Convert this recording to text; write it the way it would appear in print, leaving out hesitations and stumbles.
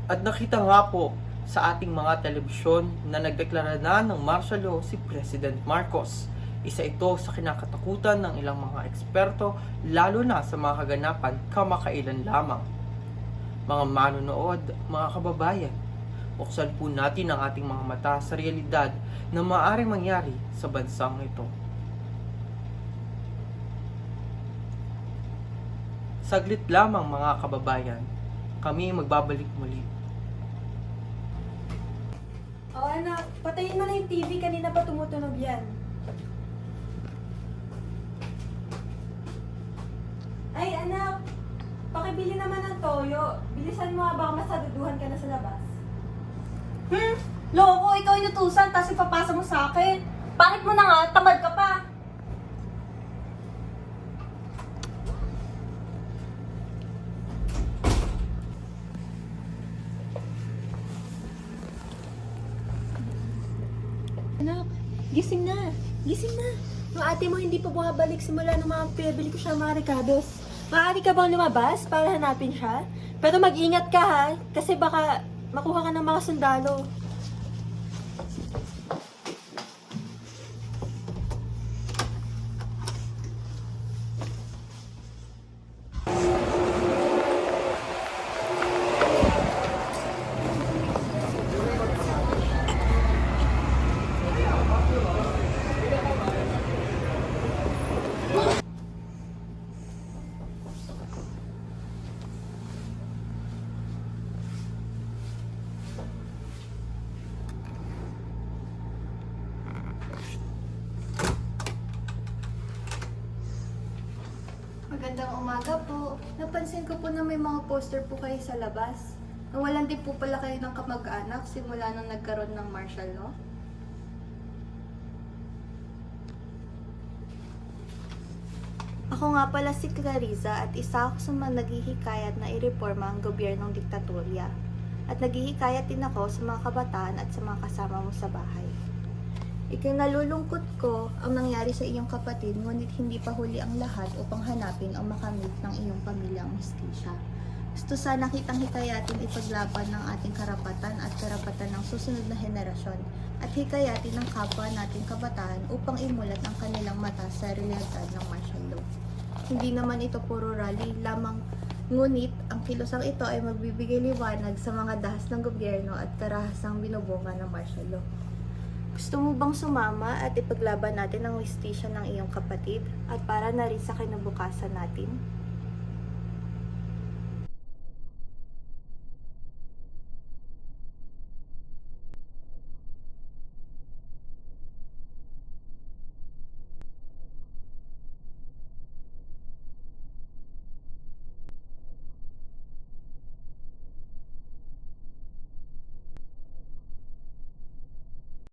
At nakita nga po sa ating mga telebisyon na nagdeklara na ng martial law si President Marcos. Isa ito sa kinakatakutan ng ilang mga eksperto, lalo na sa mga kaganapan kamakailan lamang. Mga manonood, mga kababayan, buksan po natin ang ating mga mata sa realidad na maaaring mangyari sa bansang ito. Saglit lamang mga kababayan, kami magbabalik muli. Oh anak, patayin mo na yung TV, kanina pa tumutunog yan. Ay anak, pakibili naman ng toyo. Bilisan mo baka masaduduhan ka na sa labas. Loko, ikaw inutusan, tapos ipapasa mo sa akin. Bakit mo na nga? Tamad ka pa. Anak, gising na. Gising na. Ang ate mo hindi pa bumabalik simula nung mga pinabili ko siya mga Ricardos. Maaari ka bang lumabas para hanapin siya? Pero mag-ingat ka ha, kasi baka makuha ka ng mga sundalo. Magandang umaga po. Napansin ko po na may mga poster po kayo sa labas. Nawalan din po pala kayo ng kamag-anak simula nung nagkaroon ng martial law. Ako nga pala si Clariza at isa ako sa mga naghihikayat na ireforma ang gobyernong diktatorya. At naghihikayat din ako sa mga kabataan at sa mga kasama mo sa bahay. Ikinalulungkot ko ang nangyari sa iyong kapatid, ngunit hindi pa huli ang lahat upang hanapin ang makamit ng iyong pamilyang mistisya. Gusto sana kitang hikayatin ipaglaban ng ating karapatan at karapatan ng susunod na henerasyon at hikayatin ng kapwa nating kabataan upang imulat ang kanilang mata sa realidad ng martial law. Hindi naman ito puro rally lamang, ngunit ang kilosang ito ay magbibigay liwanag sa mga dahas ng gobyerno at karahasang binubunga ng martial law. Gusto mo bang sumama at ipaglaban natin ang mistisya ng iyong kapatid at para na rin sa kinabukasan natin?